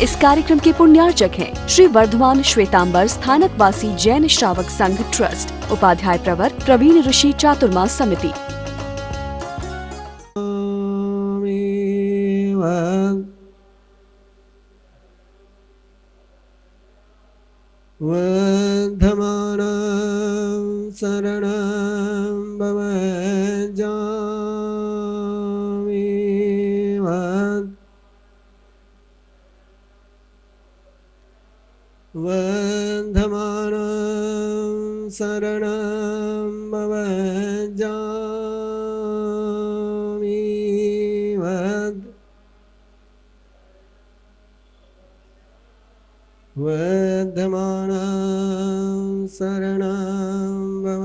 इस कार्यक्रम के पुण्यार्चक हैं श्री वर्धमान श्वेतांबर स्थानकवासी जैन श्रावक संघ ट्रस्ट, उपाध्याय प्रवर प्रवीण ऋषि चातुर्मास समिति। वर्धमान शरणं भव वर्धमान शरणं भव वर्धमान शरणं भव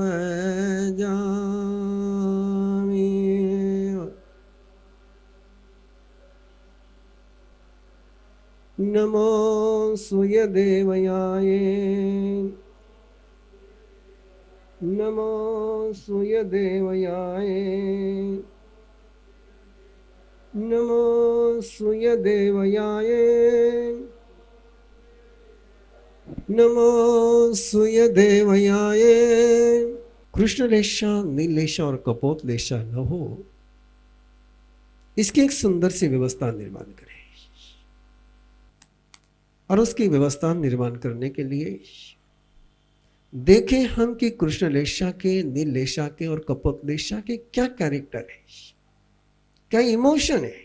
नमो सूर्य देवयाय, नमो सूर्य देवयाय, नमो सूर्य देवयाय, नमो सूर्य देवयाय। कृष्ण रेशा, नील रेशा और कपोत रेशा न हो, इसकी एक सुंदर सी व्यवस्था निर्माण करें। और उसकी व्यवस्था निर्माण करने के लिए देखें हम कि कृष्ण रेशा के, नील रेशा के और कपोत रेशा के क्या कैरेक्टर है, क्या इमोशन है।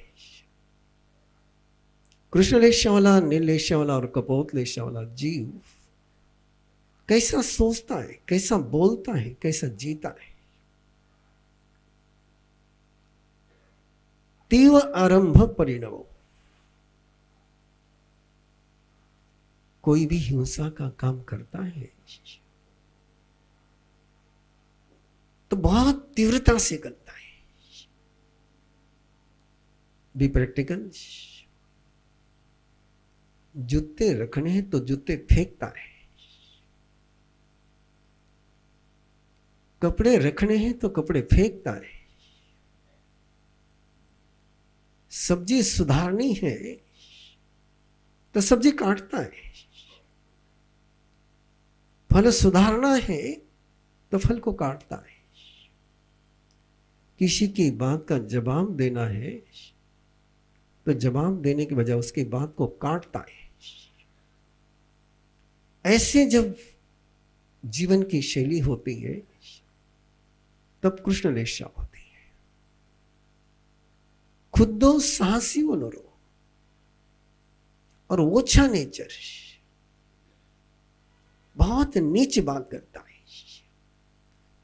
कृष्ण रेशा वाला, नील रेशा वाला और कपोत रेशा वाला जीव कैसा सोचता है, कैसा बोलता है, कैसा जीता है। तीव्र आरंभ परिणमो, कोई भी हिंसा का काम करता है तो बहुत तीव्रता से करता है। Be practical. जूते रखने हैं तो जूते फेंकता है, कपड़े रखने हैं तो कपड़े फेंकता है, सब्जी सुधारनी है तो सब्जी काटता है, फल सुधारना है तो फल को काटता है, किसी की बात का जवाब देना है तो जवाब देने के बजाय उसकी बात को काटता है। ऐसे जब जीवन की शैली होती है तब कृष्ण रेशा होती है। खुदो साहसी वनरो और ओछा नेचर, बहुत नीच बात करता है,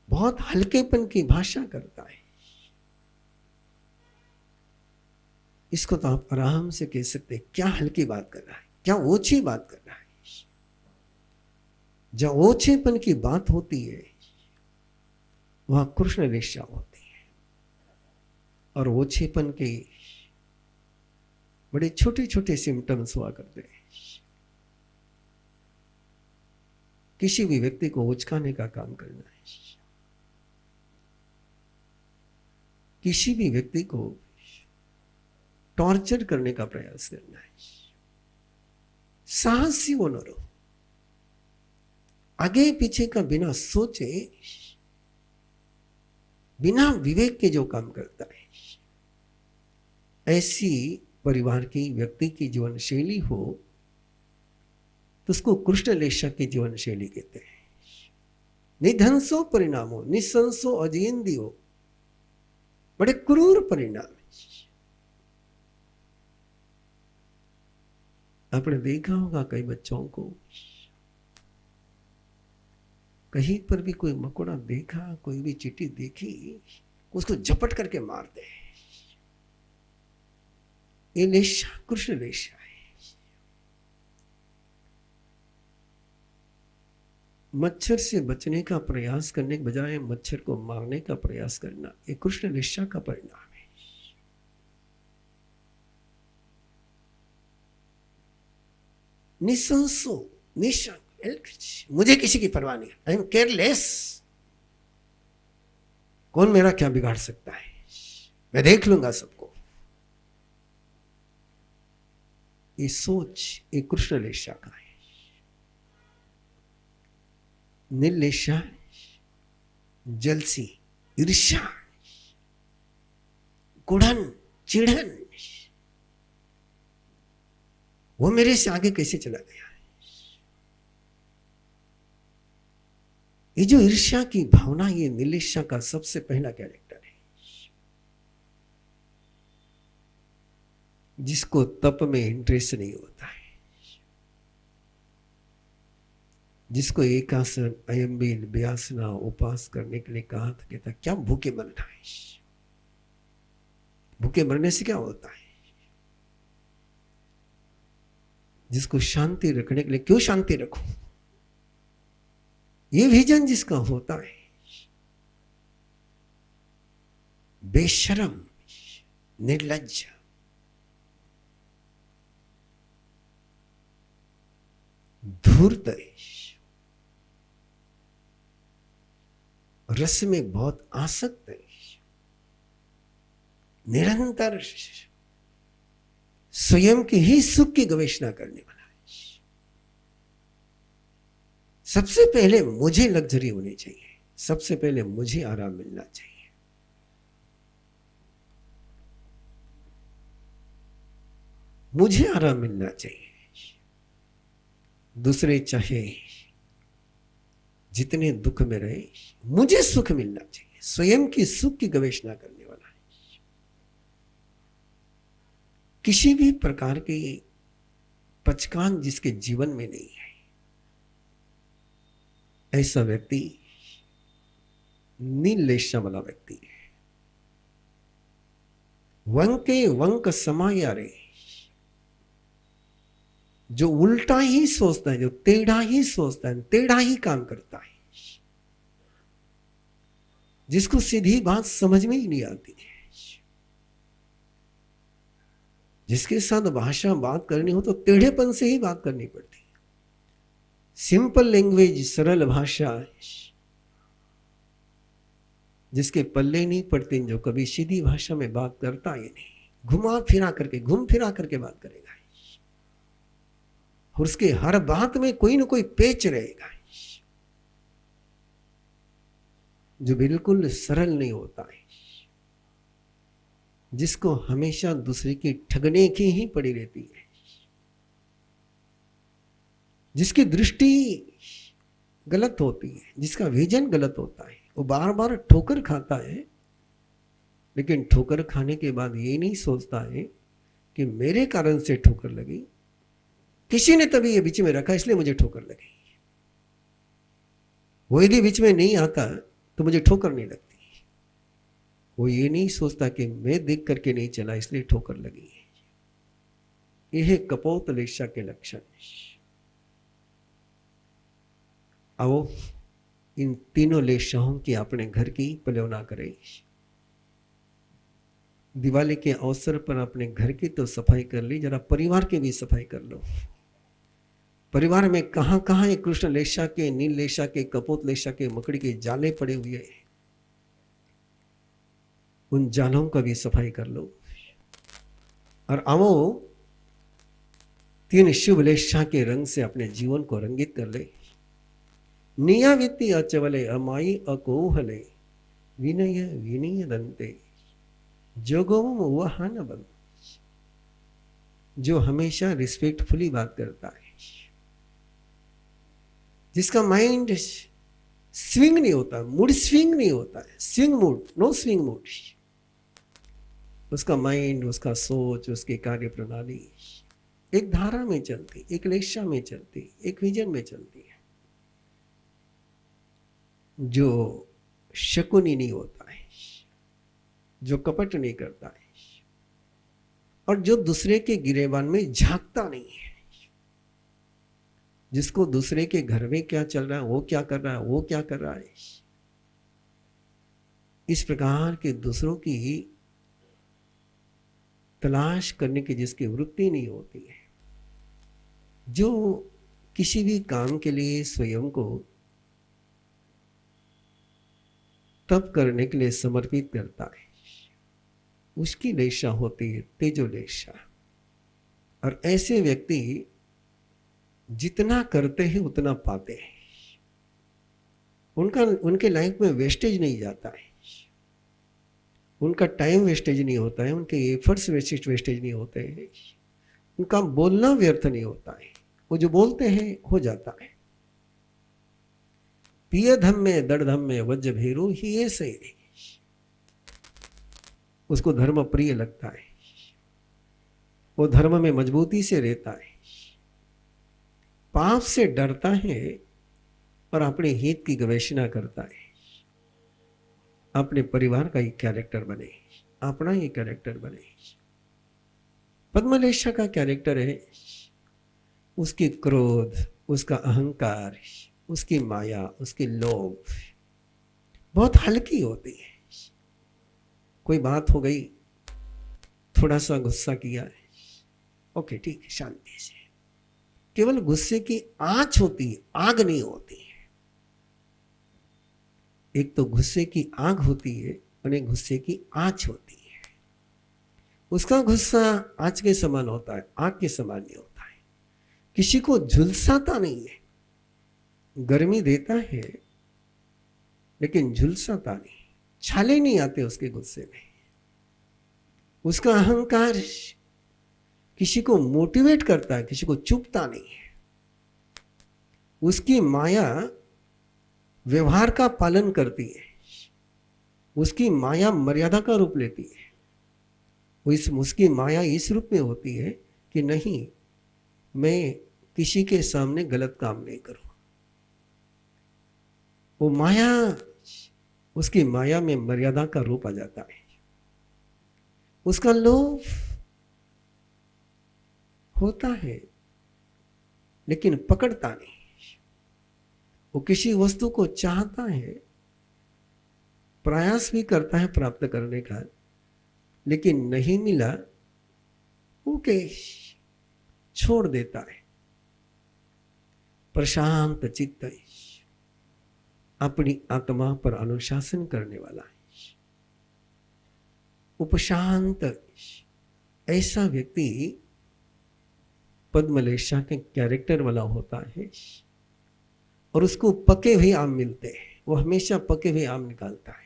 बहुत हल्केपन की भाषा करता है। इसको तो आप आराम से कह सकते हैं, क्या हल्की बात कर रहा है, क्या ओछी बात कर रहा है। जब ओछेपन की बात होती है वह कृष्ण रेशा होती है। और ओछेपन के बड़े छोटे छोटे सिम्टम्स हुआ करते हैं। किसी भी व्यक्ति को उचकाने का काम करना है, किसी भी व्यक्ति को टॉर्चर करने का प्रयास करना है। साहसी वो न रहो, आगे पीछे का बिना सोचे, बिना विवेक के जो काम करता है, ऐसी परिवार की व्यक्ति की जीवन शैली हो तो उसको कृष्ण रेशा की जीवन शैली कहते हैं। निधंसो परिणामो, निसंसो अजेंदियो, बड़े क्रूर परिणाम। आपने देखा होगा कई बच्चों को, कहीं पर भी कोई मकोड़ा देखा, कोई भी चींटी देखी, उसको झपट करके मार दे। ये रेशा कृष्ण रेशा है। मच्छर से बचने का प्रयास करने के बजाय मच्छर को मारने का प्रयास करना, ये कृष्ण रेशा का परिणाम है। निसंसो, निशंक, मुझे किसी की परवाह नहीं, आई एम केयरलेस। कौन मेरा क्या बिगाड़ सकता है, मैं देख लूंगा सबको। ये सोच एक कृष्ण लेशा का है। नील लेशा जलसी, ईर्ष्या, कुढ़न, चिढ़न, वो मेरे से आगे कैसे चला गया। ये जो ईर्ष्या की भावना, ये नीलेशा का सबसे पहला कैरेक्टर है, जिसको तप में इंटरेस्ट नहीं होता है, जिसको एकासन, अयंबिल, व्यासना, उपास करने के लिए कहा था, कहता क्या भूखे मरना है, भूखे मरने से क्या होता है। जिसको शांति रखने के लिए, क्यों शांति रखो, ये विजन जिसका होता है, बेशरम, निर्लज्ज, धूर्त, रस में बहुत आसक्त है, निरंतर स्वयं के ही सुख की गवेषणा करने वाला है। सबसे पहले मुझे लग्जरी होनी चाहिए, सबसे पहले मुझे आराम मिलना चाहिए, मुझे आराम मिलना चाहिए। दूसरे चाहे जितने दुख में रहे, मुझे सुख मिलना चाहिए, स्वयं की सुख की गवेषणा करने वाला है। किसी भी प्रकार की पचकान जिसके जीवन में नहीं है, ऐसा व्यक्ति नीलेशा वाला व्यक्ति है। वंके वंक समाया रे, जो उल्टा ही सोचता है, जो टेढ़ा ही सोचता है, टेढ़ा ही काम करता है, जिसको सीधी बात समझ में ही नहीं आती है, जिसके साथ भाषा बात करनी हो तो टेढ़ेपन से ही बात करनी पड़ती है। सिंपल लैंग्वेज, सरल भाषा, जिसके पल्ले नहीं पड़ती, जो कभी सीधी भाषा में बात करता ही नहीं, घुमा फिरा करके, घूम फिरा करके बात करेगा, और उसके हर बात में कोई ना कोई पेच रहेगा, जो बिल्कुल सरल नहीं होता है, जिसको हमेशा दूसरे की ठगने की ही पड़ी रहती है, जिसकी दृष्टि गलत होती है, जिसका विजन गलत होता है, वो बार बार ठोकर खाता है, लेकिन ठोकर खाने के बाद ये नहीं सोचता है कि मेरे कारण से ठोकर लगी, किसी ने तभी ये बीच में रखा इसलिए मुझे ठोकर लगी। वो यदि बीच में नहीं आता तो मुझे ठोकर नहीं लगती। वो ये नहीं सोचता कि मैं देख करके नहीं चला इसलिए ठोकर लगी। यह है कपोत लेशा के लक्षण। आओ इन तीनों लेशाओं की अपने घर की पलवना करें। दिवाली के अवसर पर अपने घर की तो सफाई कर ली, जरा परिवार की भी सफाई कर लो। परिवार में कहां कहां ये कृष्ण लेशा के, नील लेशा के, कपोत लेशा के, मकड़ी के जाले पड़े हुए हैं, उन जालों का भी सफाई कर लो। और आओ तीन शुभ लेशा के रंग से अपने जीवन को रंगित कर ले। नियाविति अचवले अमाई अकोहले विनय विनय दंते जोगोम वहान बन, जो हमेशा रिस्पेक्टफुली बात करता है, जिसका माइंड स्विंग नहीं होता, मूड स्विंग नहीं होता है, swing mood, no swing mood. उसका माइंड, उसका सोच, उसकी कार्य प्रणाली एक धारा में चलती, एक लेशा में चलती, एक विजन में चलती है, जो शकुनी नहीं होता है, जो कपट नहीं करता है, और जो दूसरे के गिरेबान में झांकता नहीं है, जिसको दूसरे के घर में क्या चल रहा है, वो क्या कर रहा है, वो क्या कर रहा है, इस प्रकार के दूसरों की तलाश करने की जिसकी वृत्ति नहीं होती है, जो किसी भी काम के लिए स्वयं को तप करने के लिए समर्पित करता है, उसकी लेशा होती है तेजो लेशा। और ऐसे व्यक्ति जितना करते हैं उतना पाते हैं। उनके लाइफ में वेस्टेज नहीं जाता है, उनका टाइम वेस्टेज नहीं होता है, उनके एफर्ट्स वेस्टेज नहीं होते हैं, उनका बोलना व्यर्थ नहीं होता है, वो जो बोलते हैं हो जाता है। पिय धम में दड़ धम में वज्र भेरू ही ऐसे उसको धर्म प्रिय लगता है, वो धर्म में मजबूती से रहता है, पाप से डरता है और अपने हित की गवेषणा करता है। अपने परिवार का ही कैरेक्टर बने, अपना ही कैरेक्टर बने। पद्मलेशा का कैरेक्टर है उसकी क्रोध, उसका अहंकार, उसकी माया, उसकी लोभ बहुत हल्की होती है। कोई बात हो गई, थोड़ा सा गुस्सा किया, ओके ठीक है, शांति से। केवल गुस्से की आंच होती है, आग नहीं होती है। एक तो गुस्से की आग होती है और एक गुस्से की आंच होती है। उसका गुस्सा आंच के समान होता है, आग के समान नहीं होता है। किसी को झुलसाता नहीं है, गर्मी देता है लेकिन झुलसाता नहीं, छाले नहीं आते उसके गुस्से में। उसका अहंकार किसी को मोटिवेट करता है, किसी को चुभता नहीं है। उसकी माया व्यवहार का पालन करती है, उसकी माया मर्यादा का रूप लेती है। उसकी माया इस रूप में होती है कि नहीं, मैं किसी के सामने गलत काम नहीं करूं। वो माया, उसकी माया में मर्यादा का रूप आ जाता है। उसका लोभ होता है लेकिन पकड़ता नहीं। वो किसी वस्तु को चाहता है, प्रयास भी करता है प्राप्त करने का, लेकिन नहीं मिला, ओके छोड़ देता है। प्रशांत चित्त अपनी आत्मा पर अनुशासन करने वाला है। उपशांत ऐसा व्यक्ति पद्मलेशा के कैरेक्टर वाला होता है और उसको पके हुए आम मिलते हैं। वो हमेशा पके हुए आम निकालता है।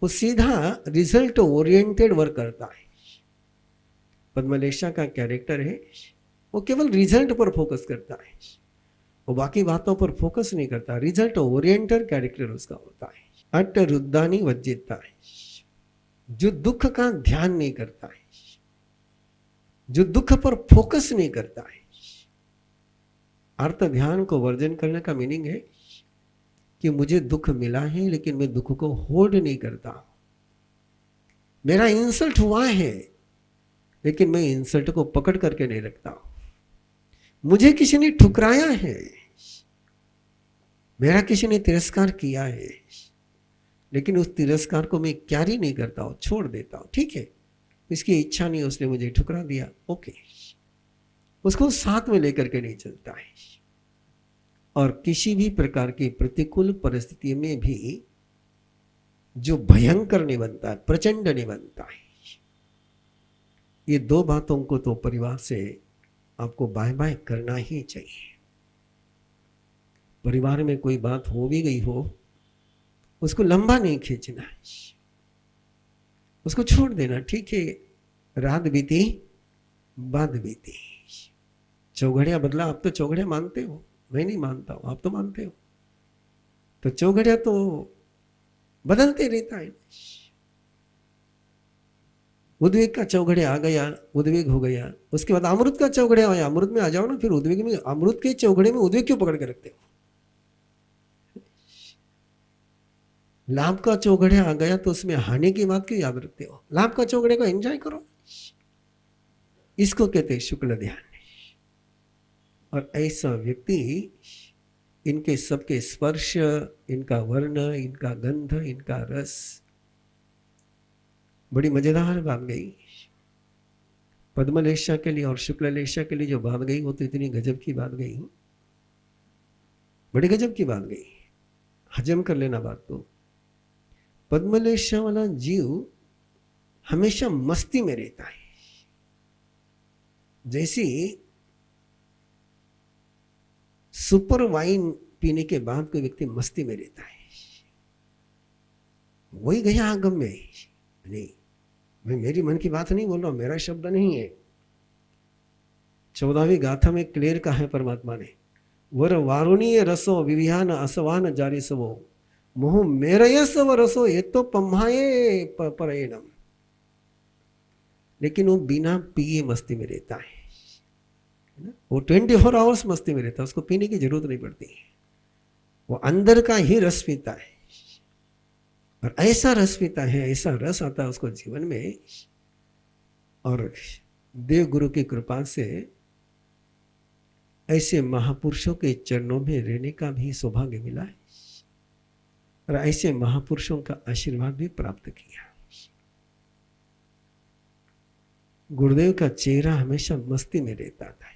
वो सीधा रिजल्ट ओरिएंटेड वर्क करता है। पद्मलेशा का कैरेक्टर है, वो केवल रिजल्ट पर फोकस करता है, वो बाकी बातों पर फोकस नहीं करता। रिजल्ट ओरिएंटेड कैरेक्टर उसका होता है। अट रुद्दानी वज्जिता है, जो दुख का ध्यान नहीं करता है, जो दुख पर फोकस नहीं करता है। अर्थ ध्यान को वर्जन करने का मीनिंग है कि मुझे दुख मिला है लेकिन मैं दुख को होल्ड नहीं करता। मेरा इंसल्ट हुआ है लेकिन मैं इंसल्ट को पकड़ करके नहीं रखता। मुझे किसी ने ठुकराया है, मेरा किसी ने तिरस्कार किया है, लेकिन उस तिरस्कार को मैं कैरी नहीं करता हूं, छोड़ देता हूं। ठीक है, इसकी इच्छा नहीं, उसने मुझे ठुकरा दिया, ओके, उसको साथ में लेकर के नहीं चलता है। और किसी भी प्रकार की प्रतिकूल परिस्थिति में भी जो भयंकर नहीं बनता है, प्रचंड नहीं बनता है। ये दो बातों को तो परिवार से आपको बाय बाय करना ही चाहिए। परिवार में कोई बात हो भी गई हो, उसको लंबा नहीं खींचना है, उसको छोड़ देना। ठीक है, रात बीती बाद बीती। चौघड़िया बदला, आप तो चौघड़िया मानते हो, मैं नहीं मानता हूं, आप तो मानते हो। तो चौघड़िया तो बदलते रहता है। उद्वेग का चौघड़िया आ गया, उद्वेग हो गया, उसके बाद अमृत का चौघड़िया आया, अमृत में आ जाओ ना, फिर उद्वेग में। अमृत के चौघड़े में उद्वेग क्यों पकड़ के रखते हो? लाभ का चौघड़िया आ गया तो उसमें हानि की बात क्यों याद रखते हो? लाभ का चौघड़े को एंजॉय करो। इसको कहते हैं शुक्ल ध्यान। और ऐसा व्यक्ति, इनके सबके स्पर्श, इनका वर्ण, इनका गंध, इनका रस, बड़ी मजेदार बात गई पद्मलेशा के लिए और शुक्ललेशा के लिए। जो बात गई वो तो इतनी गजब की बात गई, बड़ी गजब की बात गई। हजम कर लेना बात को। पद्मलेशा वाला जीव हमेशा मस्ती में रहता है, जैसी सुपर वाइन पीने के बाद कोई व्यक्ति मस्ती में रहता है, वही गया आगम में। नहीं, मैं मेरी मन की बात नहीं बोल रहा हूं, मेरा शब्द नहीं है। 14वीं गाथा में क्लियर कहा है परमात्मा ने, वर वारुणीय रसो विविहान असवान जारी सवो मोह मेरय सव रसो ये तो पम्हाए परेणम। लेकिन वो बिना पिए मस्ती में रहता है ना? वो 24 आवर्स मस्ती में रहता है, उसको पीने की जरूरत नहीं पड़ती है। वो अंदर का ही रस पीता है, और ऐसा रस पीता है, ऐसा रस आता है उसको जीवन में। और देव गुरु की कृपा से ऐसे महापुरुषों के चरणों में रहने का भी सौभाग्य मिला है, और ऐसे महापुरुषों का आशीर्वाद भी प्राप्त किया। गुरुदेव का चेहरा हमेशा मस्ती में रहता था।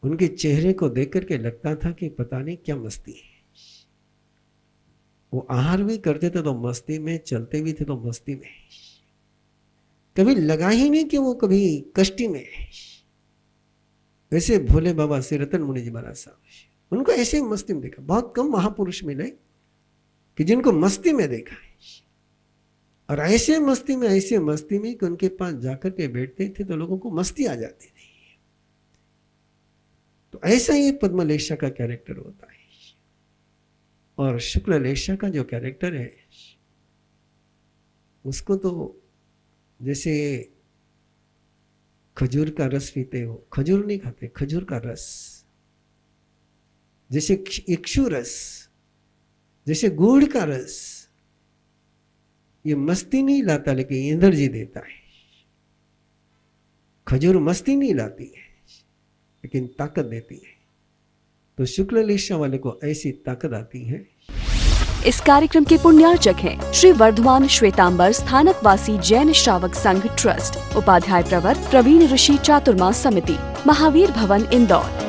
उनके चेहरे को देख करके लगता था कि पता नहीं क्या मस्ती है। वो आहार भी करते थे तो मस्ती में, चलते भी थे तो मस्ती में। कभी लगा ही नहीं कि वो कभी कष्टी में है। वैसे भोले बाबा श्री रतन मुनि जी महाराज साहब, उनको ऐसे मस्ती में देखा। बहुत कम महापुरुष मिले कि जिनको मस्ती में देखा है। और ऐसे मस्ती में कि उनके पास जाकर के बैठते थे तो लोगों को मस्ती आ जाती थी। तो ऐसा ही पद्मलेशा का कैरेक्टर होता है। और शुक्ललेशा का जो कैरेक्टर है, उसको तो जैसे खजूर का रस पीते हो, खजूर नहीं खाते, खजूर का रस, जैसे इक्षु रस, जैसे गुड़ का रस, ये मस्ती नहीं लाता लेकिन एनर्जी देता है। खजूर मस्ती नहीं लाती है लेकिन ताकत देती है। तो शुक्ललेशा वाले को ऐसी ताकत आती है। इस कार्यक्रम के पुण्यार्चक हैं श्री वर्धमान श्वेतांबर स्थानकवासी जैन श्रावक संघ ट्रस्ट, उपाध्याय प्रवर प्रवीण ऋषि चातुर्मास समिति, महावीर भवन, इंदौर।